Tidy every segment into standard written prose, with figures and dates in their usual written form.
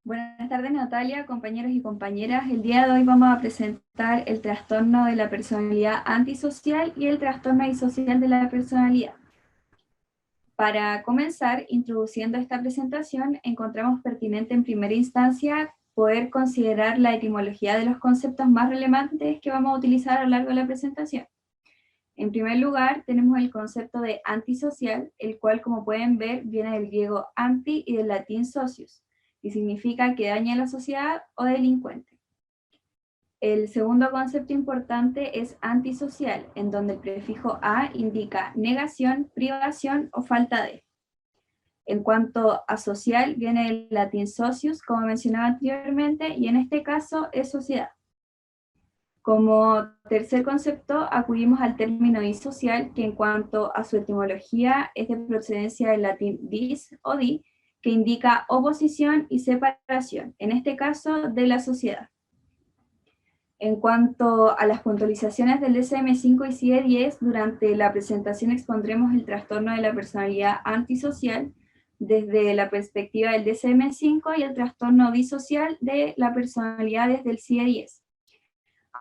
Buenas tardes, Natalia, compañeros y compañeras. El día de hoy vamos a presentar el trastorno de la personalidad antisocial y el trastorno disocial de la personalidad. Para comenzar, introduciendo esta presentación, encontramos pertinente en primera instancia poder considerar la etimología de los conceptos más relevantes que vamos a utilizar a lo largo de la presentación. En primer lugar, tenemos el concepto de antisocial, el cual, como pueden ver, viene del griego anti y del latín socius, y significa que daña a la sociedad o delincuente. El segundo concepto importante es antisocial, en donde el prefijo a indica negación, privación o falta de. En cuanto a social, viene del latín socius, como mencionaba anteriormente, y en este caso es sociedad. Como tercer concepto, acudimos al término disocial, que en cuanto a su etimología es de procedencia del latín dis o di, que indica oposición y separación, en este caso de la sociedad. En cuanto a las puntualizaciones del DSM-5 y CIE-10, durante la presentación expondremos el trastorno de la personalidad antisocial desde la perspectiva del DSM-5 y el trastorno disocial de la personalidad desde el CIE-10.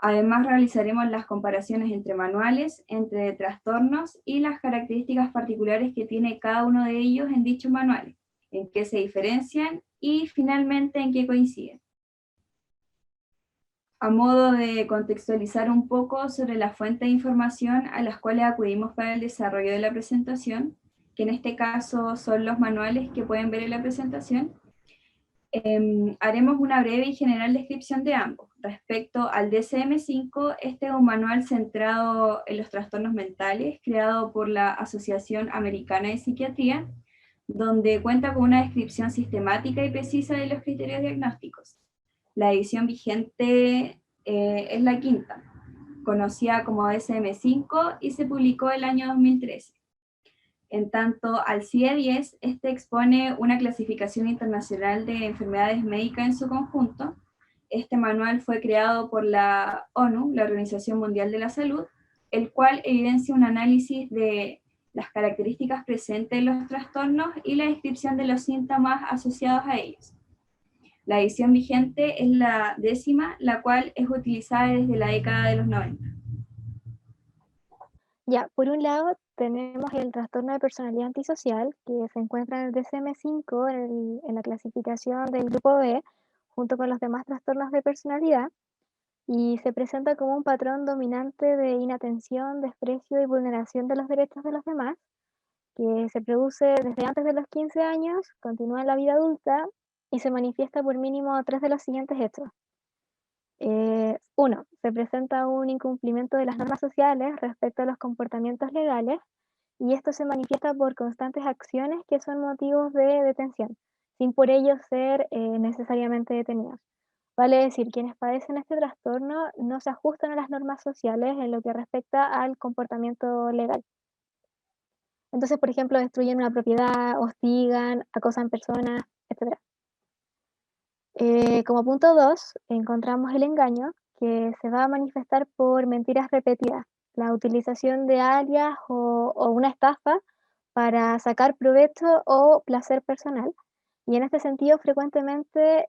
Además, realizaremos las comparaciones entre manuales, entre trastornos y las características particulares que tiene cada uno de ellos en dichos manuales, en qué se diferencian y finalmente en qué coinciden. A modo de contextualizar un poco sobre la fuente de información a las cuales acudimos para el desarrollo de la presentación, que en este caso son los manuales que pueden ver en la presentación, haremos una breve y general descripción de ambos. Respecto al DSM-5, este es un manual centrado en los trastornos mentales, creado por la Asociación Americana de Psiquiatría, donde cuenta con una descripción sistemática y precisa de los criterios diagnósticos. La edición vigente es la quinta, conocida como DSM-5 y se publicó el año 2013. En tanto al CIE-10, este expone una clasificación internacional de enfermedades médicas en su conjunto. Este manual fue creado por la ONU, la Organización Mundial de la Salud, el cual evidencia un análisis de las características presentes en los trastornos y la descripción de los síntomas asociados a ellos. La edición vigente es la 10ª, la cual es utilizada desde la década de los 90. Ya, por un lado tenemos el trastorno de personalidad antisocial, que se encuentra en el DSM-5, en la clasificación del grupo B, junto con los demás trastornos de personalidad, y se presenta como un patrón dominante de inatención, desprecio y vulneración de los derechos de los demás, que se produce desde antes de los 15 años, continúa en la vida adulta y se manifiesta por mínimo tres de los siguientes hechos. Uno, se presenta un incumplimiento de las normas sociales respecto a los comportamientos legales y esto se manifiesta por constantes acciones que son motivos de detención, sin por ello ser necesariamente detenidos. Vale decir, quienes padecen este trastorno no se ajustan a las normas sociales en lo que respecta al comportamiento legal. Entonces, por ejemplo, destruyen una propiedad, hostigan, acosan personas, etc. Como punto 2 encontramos el engaño, que se va a manifestar por mentiras repetidas, la utilización de alias o una estafa para sacar provecho o placer personal. Y en este sentido, frecuentemente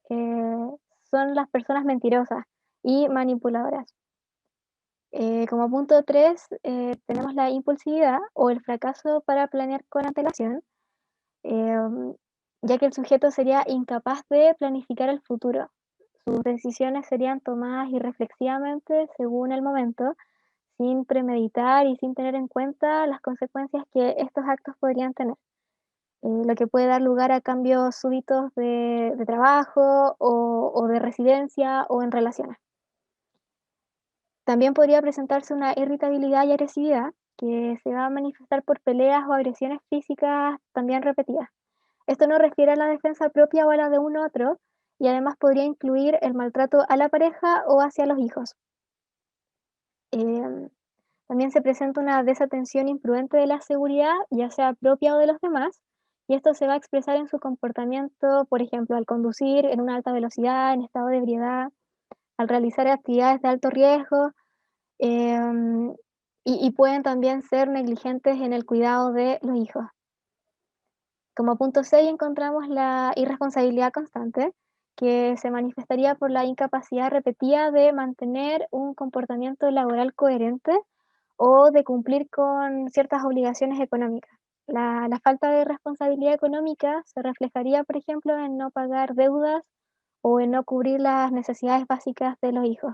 son las personas mentirosas y manipuladoras. Como punto 3 tenemos la impulsividad o el fracaso para planear con antelación, em, ya que el sujeto sería incapaz de planificar el futuro. Sus decisiones serían tomadas irreflexivamente según el momento, sin premeditar y sin tener en cuenta las consecuencias que estos actos podrían tener, lo que puede dar lugar a cambios súbitos de trabajo o de residencia o en relaciones. También podría presentarse una irritabilidad y agresividad que se va a manifestar por peleas o agresiones físicas también repetidas. Esto no refiere a la defensa propia o a la de un otro, y además podría incluir el maltrato a la pareja o hacia los hijos. Em, También se presenta una desatención imprudente de la seguridad, ya sea propia o de los demás, y esto se va a expresar en su comportamiento, por ejemplo, al conducir en una alta velocidad, en estado de ebriedad, al realizar actividades de alto riesgo, em, y pueden también ser negligentes en el cuidado de los hijos. Como punto 6 encontramos la irresponsabilidad constante, que se manifestaría por la incapacidad repetida de mantener un comportamiento laboral coherente o de cumplir con ciertas obligaciones económicas. La falta de responsabilidad económica se reflejaría, por ejemplo, en no pagar deudas o en no cubrir las necesidades básicas de los hijos.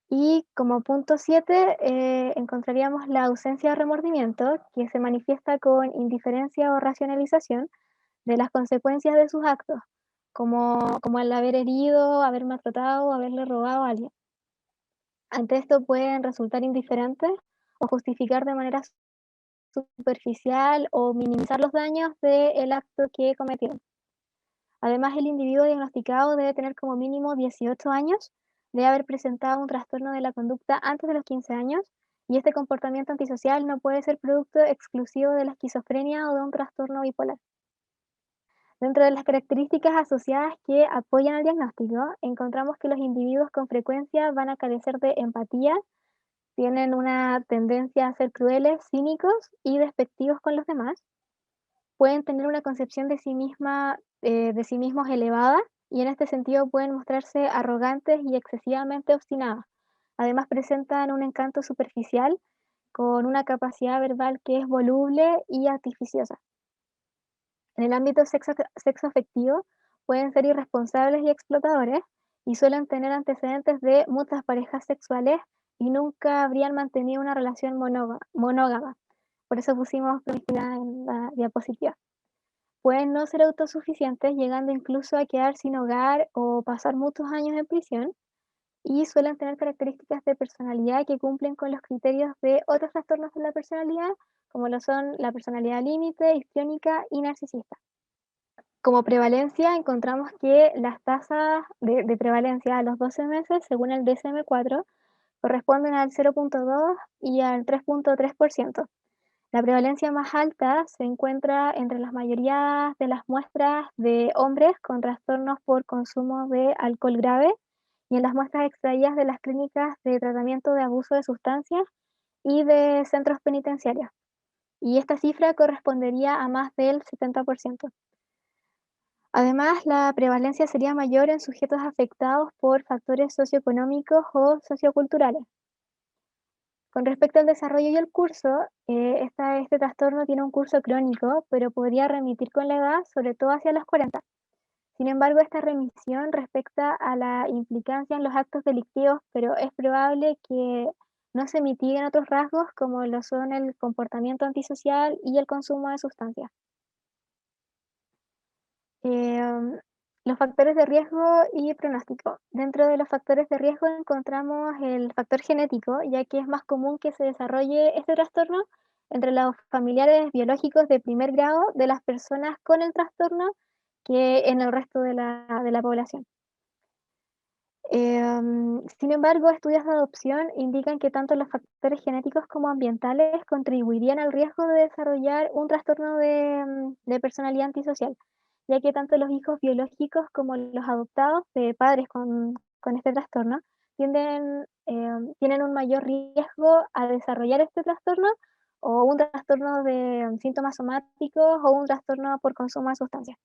Y como punto 7 encontraríamos la ausencia de remordimiento, que se manifiesta con indiferencia o racionalización de las consecuencias de sus actos, como el haber herido, haber maltratado o haberle robado a alguien. Ante esto pueden resultar indiferentes o justificar de manera superficial o minimizar los daños del acto que cometieron. Además, el individuo diagnosticado debe tener como mínimo 18 años, debe haber presentado un trastorno de la conducta antes de los 15 años y este comportamiento antisocial no puede ser producto exclusivo de la esquizofrenia o de un trastorno bipolar. Dentro de las características asociadas que apoyan al diagnóstico, encontramos que los individuos con frecuencia van a carecer de empatía, tienen una tendencia a ser crueles, cínicos y despectivos con los demás, pueden tener una concepción de sí mismos elevada y en este sentido pueden mostrarse arrogantes y excesivamente obstinados. Además presentan un encanto superficial con una capacidad verbal que es voluble y artificiosa. En el ámbito sexoafectivo pueden ser irresponsables y explotadores y suelen tener antecedentes de muchas parejas sexuales y nunca habrían mantenido una relación monógama. Por eso pusimos promiscuidad en la diapositiva. Pueden no ser autosuficientes, llegando incluso a quedar sin hogar o pasar muchos años en prisión, y suelen tener características de personalidad que cumplen con los criterios de otros trastornos de la personalidad, como lo son la personalidad límite, histriónica y narcisista. Como prevalencia, encontramos que las tasas de prevalencia a los 12 meses, según el DSM-4, corresponden al 0,2 y al 3,3%. La prevalencia más alta se encuentra entre las mayorías de las muestras de hombres con trastornos por consumo de alcohol grave y en las muestras extraídas de las clínicas de tratamiento de abuso de sustancias y de centros penitenciarios. Y esta cifra correspondería a más del 70%. Además, la prevalencia sería mayor en sujetos afectados por factores socioeconómicos o socioculturales. Con respecto al desarrollo y el curso, este trastorno tiene un curso crónico, pero podría remitir con la edad, sobre todo hacia los 40. Sin embargo, esta remisión respecta a la implicancia en los actos delictivos, pero es probable que no se mitiguen otros rasgos como lo son el comportamiento antisocial y el consumo de sustancias. Em, los factores de riesgo y pronóstico. Dentro de los factores de riesgo encontramos el factor genético, ya que es más común que se desarrolle este trastorno entre los familiares biológicos de primer grado de las personas con el trastorno que en el resto de la población. Sin embargo, estudios de adopción indican que tanto los factores genéticos como ambientales contribuirían al riesgo de desarrollar un trastorno de personalidad antisocial, ya que tanto los hijos biológicos como los adoptados de padres con este trastorno tienen un mayor riesgo a desarrollar este trastorno o un trastorno de síntomas somáticos o un trastorno por consumo de sustancias.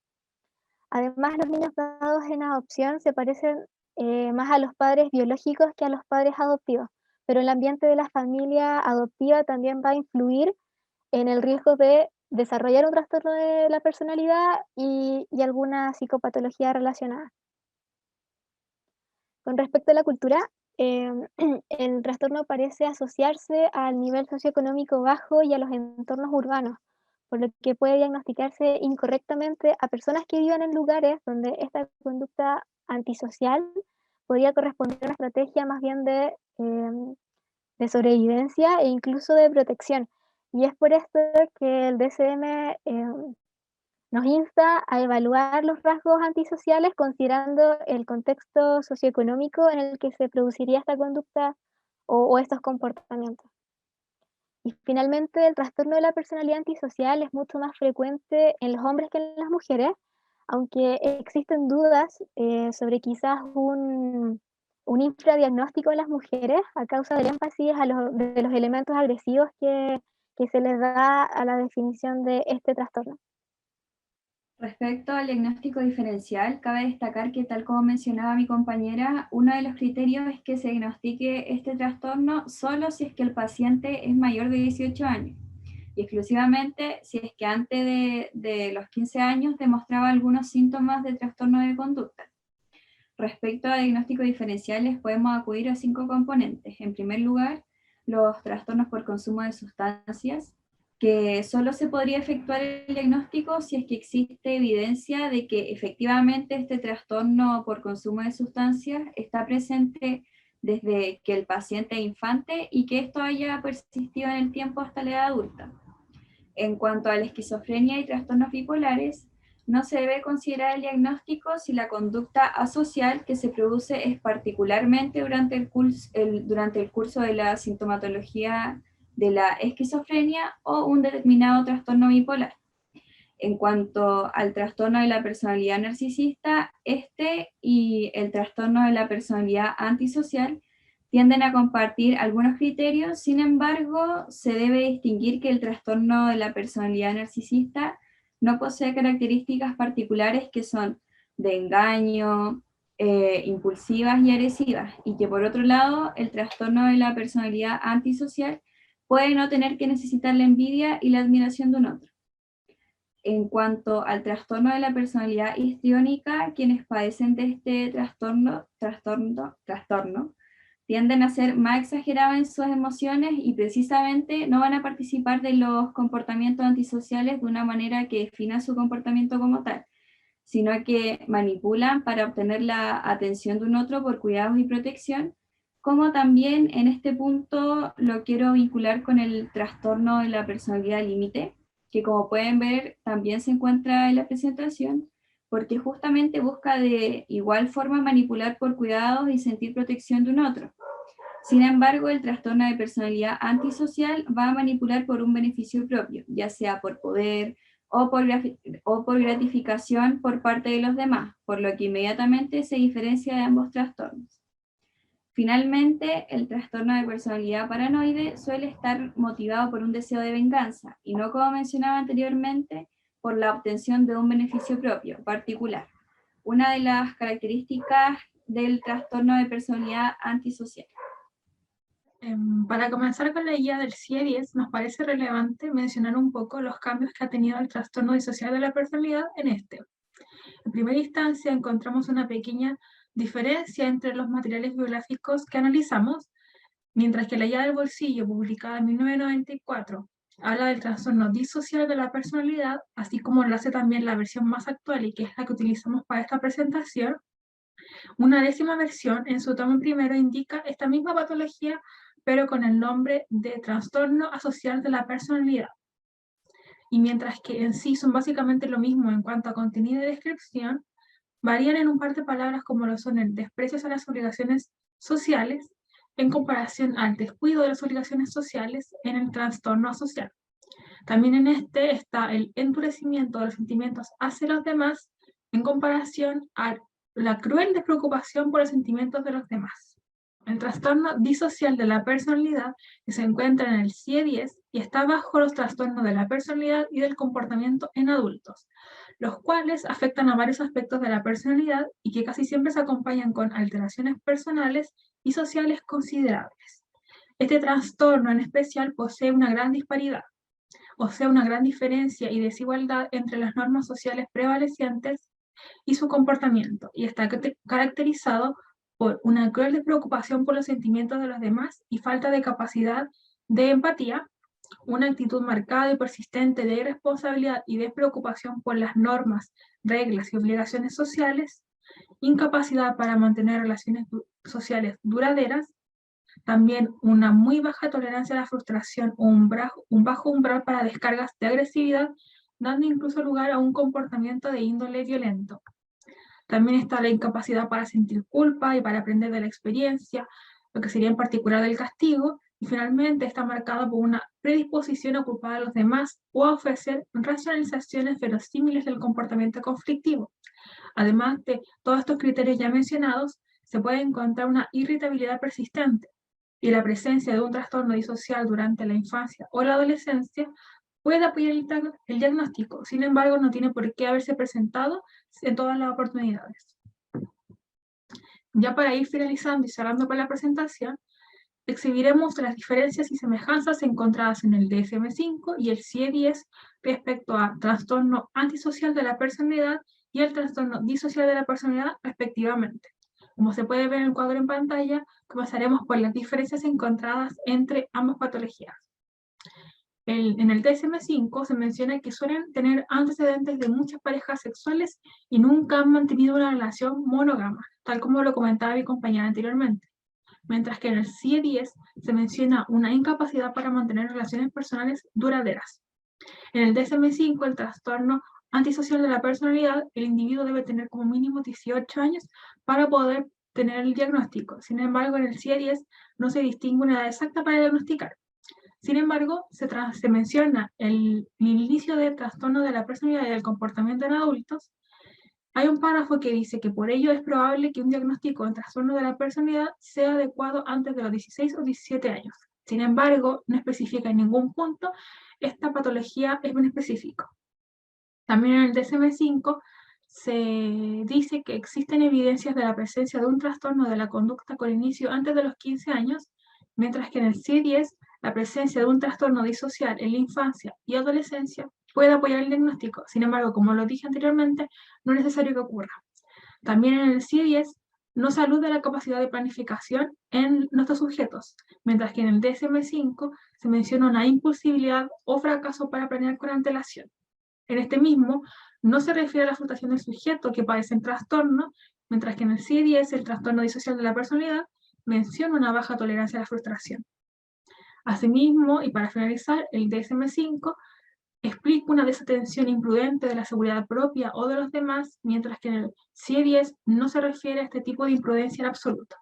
Además, los niños dados en adopción se parecen más a los padres biológicos que a los padres adoptivos, pero el ambiente de la familia adoptiva también va a influir en el riesgo de desarrollar un trastorno de la personalidad y alguna psicopatología relacionada. Con respecto a la cultura, el trastorno parece asociarse al nivel socioeconómico bajo y a los entornos urbanos, por lo que puede diagnosticarse incorrectamente a personas que vivan en lugares donde esta conducta antisocial podría corresponder a una estrategia más bien de sobrevivencia e incluso de protección. Y es por esto que el DSM nos insta a evaluar los rasgos antisociales considerando el contexto socioeconómico en el que se produciría esta conducta o estos comportamientos. Y finalmente, el trastorno de la personalidad antisocial es mucho más frecuente en los hombres que en las mujeres, aunque existen dudas sobre quizás un infradiagnóstico en las mujeres a causa del énfasis de los elementos agresivos que se les da a la definición de este trastorno. Respecto al diagnóstico diferencial, cabe destacar que, tal como mencionaba mi compañera, uno de los criterios es que se diagnostique este trastorno solo si es que el paciente es mayor de 18 años y exclusivamente si es que antes de los 15 años demostraba algunos síntomas de trastorno de conducta. Respecto a diagnósticos diferenciales, podemos acudir a 5 componentes. En primer lugar, los trastornos por consumo de sustancias, que solo se podría efectuar el diagnóstico si es que existe evidencia de que efectivamente este trastorno por consumo de sustancias está presente desde que el paciente es infante y que esto haya persistido en el tiempo hasta la edad adulta. En cuanto a la esquizofrenia y trastornos bipolares, no se debe considerar el diagnóstico si la conducta asocial que se produce es particularmente durante el curso de la sintomatología de la esquizofrenia o un determinado trastorno bipolar. En cuanto al trastorno de la personalidad narcisista, este y el trastorno de la personalidad antisocial tienden a compartir algunos criterios. Sin embargo, se debe distinguir que el trastorno de la personalidad narcisista no posee características particulares que son de engaño, impulsivas y agresivas, y que por otro lado, el trastorno de la personalidad antisocial puede no tener que necesitar la envidia y la admiración de un otro. En cuanto al trastorno de la personalidad histriónica, quienes padecen de este trastorno tienden a ser más exagerados en sus emociones y precisamente no van a participar de los comportamientos antisociales de una manera que defina su comportamiento como tal, sino que manipulan para obtener la atención de un otro por cuidados y protección, como también en este punto lo quiero vincular con el trastorno de la personalidad límite, que como pueden ver también se encuentra en la presentación, porque justamente busca de igual forma manipular por cuidados y sentir protección de un otro. Sin embargo, el trastorno de personalidad antisocial va a manipular por un beneficio propio, ya sea por poder o por gratificación por parte de los demás, por lo que inmediatamente se diferencia de ambos trastornos. Finalmente, el trastorno de personalidad paranoide suele estar motivado por un deseo de venganza y no, como mencionaba anteriormente, por la obtención de un beneficio propio particular. Una de las características del trastorno de personalidad antisocial. Para comenzar con la guía del CIE-10, nos parece relevante mencionar un poco los cambios que ha tenido el trastorno disocial de la personalidad en este. En primera instancia, encontramos una pequeña diferencia entre los materiales biográficos que analizamos, mientras que la guía del bolsillo, publicada en 1994, habla del trastorno disocial de la personalidad, así como lo hace también la versión más actual y que es la que utilizamos para esta presentación. Una 10ª versión, en su tomo primero, indica esta misma patología, pero con el nombre de trastorno asocial de la personalidad. Y mientras que en sí son básicamente lo mismo en cuanto a contenido y descripción, varían en un par de palabras como lo son el desprecio a las obligaciones sociales en comparación al descuido de las obligaciones sociales en el trastorno asocial. También en este está el endurecimiento de los sentimientos hacia los demás en comparación a la cruel despreocupación por los sentimientos de los demás. El trastorno disocial de la personalidad, que se encuentra en el CIE-10 y está bajo los trastornos de la personalidad y del comportamiento en adultos, los cuales afectan a varios aspectos de la personalidad y que casi siempre se acompañan con alteraciones personales y sociales considerables. Este trastorno en especial posee una gran disparidad, o sea, una gran diferencia y desigualdad entre las normas sociales prevalecientes y su comportamiento, y está caracterizado por una cruel despreocupación por los sentimientos de los demás y falta de capacidad de empatía, una actitud marcada y persistente de irresponsabilidad y despreocupación por las normas, reglas y obligaciones sociales, incapacidad para mantener relaciones sociales duraderas, también una muy baja tolerancia a la frustración o un bajo umbral para descargas de agresividad, dando incluso lugar a un comportamiento de índole violento. También está la incapacidad para sentir culpa y para aprender de la experiencia, lo que sería en particular del castigo, y finalmente está marcado por una predisposición a culpar a los demás o a ofrecer racionalizaciones verosímiles del comportamiento conflictivo. Además de todos estos criterios ya mencionados, se puede encontrar una irritabilidad persistente, y la presencia de un trastorno disocial durante la infancia o la adolescencia puede apoyar el diagnóstico, sin embargo, no tiene por qué haberse presentado en todas las oportunidades. Ya para ir finalizando y cerrando con la presentación, exhibiremos las diferencias y semejanzas encontradas en el DSM-5 y el CIE-10 respecto a trastorno antisocial de la personalidad y el trastorno disocial de la personalidad, respectivamente. Como se puede ver en el cuadro en pantalla, comenzaremos por las diferencias encontradas entre ambas patologías. En el DSM-5 se menciona que suelen tener antecedentes de muchas parejas sexuales y nunca han mantenido una relación monógama, tal como lo comentaba mi compañera anteriormente. Mientras que en el CIE-10 se menciona una incapacidad para mantener relaciones personales duraderas. En el DSM-5, el trastorno antisocial de la personalidad, el individuo debe tener como mínimo 18 años para poder tener el diagnóstico. Sin embargo, en el CIE-10 no se distingue una edad exacta para diagnosticar. Sin embargo, se menciona el inicio del trastorno de la personalidad y del comportamiento en adultos. Hay un párrafo que dice que por ello es probable que un diagnóstico de trastorno de la personalidad sea adecuado antes de los 16 o 17 años. Sin embargo, no especifica en ningún punto esta patología en específico. También en el DSM-5 se dice que existen evidencias de la presencia de un trastorno de la conducta con inicio antes de los 15 años, mientras que en el CIE-10 la presencia de un trastorno disocial en la infancia y adolescencia puede apoyar el diagnóstico. Sin embargo, como lo dije anteriormente, no es necesario que ocurra. También en el CIE-10 no se alude a la capacidad de planificación en nuestros sujetos, mientras que en el DSM-5 se menciona una imposibilidad o fracaso para planear con antelación. En este mismo, no se refiere a la frustración del sujeto que padece trastorno, mientras que en el CIE-10, el trastorno disocial de la personalidad, menciona una baja tolerancia a la frustración. Asimismo, y para finalizar, el DSM-5 explica una desatención imprudente de la seguridad propia o de los demás, mientras que en el CIE-10 no se refiere a este tipo de imprudencia en absoluto.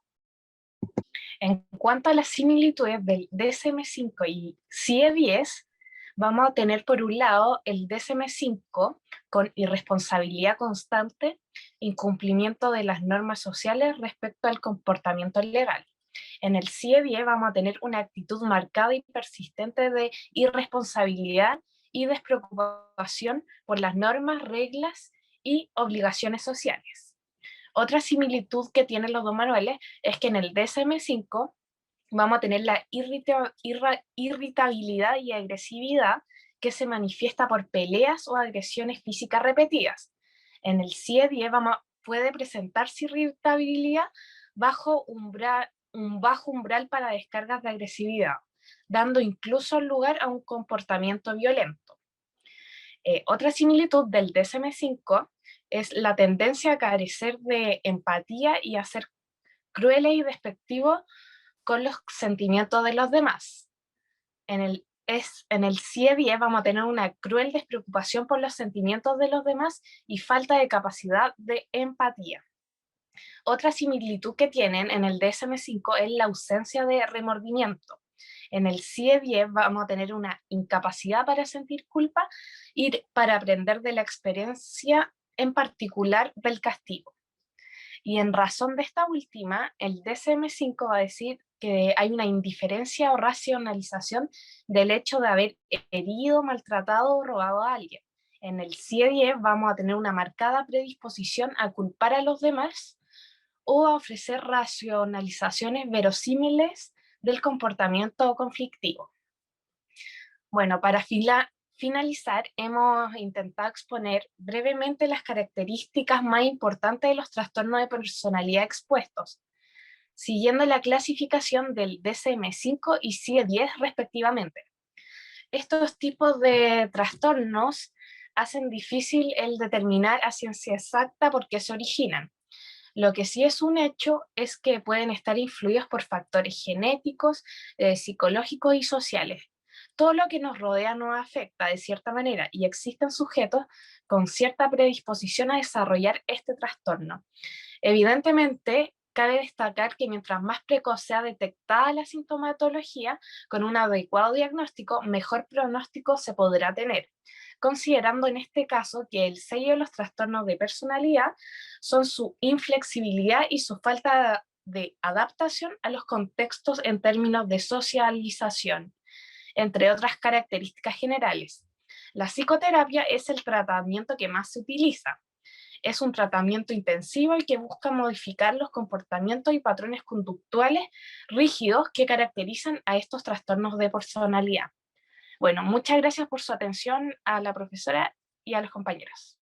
En cuanto a las similitudes del DSM-5 y CIE-10, vamos a tener por un lado el DSM-5 con irresponsabilidad constante, incumplimiento de las normas sociales respecto al comportamiento legal. En el CIE-10 vamos a tener una actitud marcada y persistente de irresponsabilidad y despreocupación por las normas, reglas y obligaciones sociales. Otra similitud que tienen los dos manuales es que en el DSM-5 vamos a tener la irritabilidad y agresividad que se manifiesta por peleas o agresiones físicas repetidas. En el CIE-10 puede presentarse irritabilidad bajo un bajo umbral para descargas de agresividad, dando incluso lugar a un comportamiento violento. Otra similitud del DSM-5 es la tendencia a carecer de empatía y a ser crueles y despectivos con los sentimientos de los demás. En el CIE-10 vamos a tener una cruel despreocupación por los sentimientos de los demás y falta de capacidad de empatía. Otra similitud que tienen en el DSM-5 es la ausencia de remordimiento. En el CIE-10 vamos a tener una incapacidad para sentir culpa y para aprender de la experiencia, en particular del castigo. Y en razón de esta última, el DSM-5 va a decir que hay una indiferencia o racionalización del hecho de haber herido, maltratado o robado a alguien. En el CIE-10 vamos a tener una marcada predisposición a culpar a los demás o a ofrecer racionalizaciones verosímiles del comportamiento conflictivo. Bueno, para finalizar, hemos intentado exponer brevemente las características más importantes de los trastornos de personalidad expuestos, siguiendo la clasificación del DSM-5 y CIE-10 respectivamente. Estos tipos de trastornos hacen difícil el determinar a ciencia exacta por qué se originan. Lo que sí es un hecho es que pueden estar influidos por factores genéticos, psicológicos y sociales. Todo lo que nos rodea nos afecta de cierta manera y existen sujetos con cierta predisposición a desarrollar este trastorno. Evidentemente, cabe destacar que mientras más precoz sea detectada la sintomatología, con un adecuado diagnóstico, mejor pronóstico se podrá tener, considerando en este caso que el sello de los trastornos de personalidad son su inflexibilidad y su falta de adaptación a los contextos en términos de socialización, entre otras características generales. La psicoterapia es el tratamiento que más se utiliza. Es un tratamiento intensivo el que busca modificar los comportamientos y patrones conductuales rígidos que caracterizan a estos trastornos de personalidad. Bueno, muchas gracias por su atención a la profesora y a los compañeros.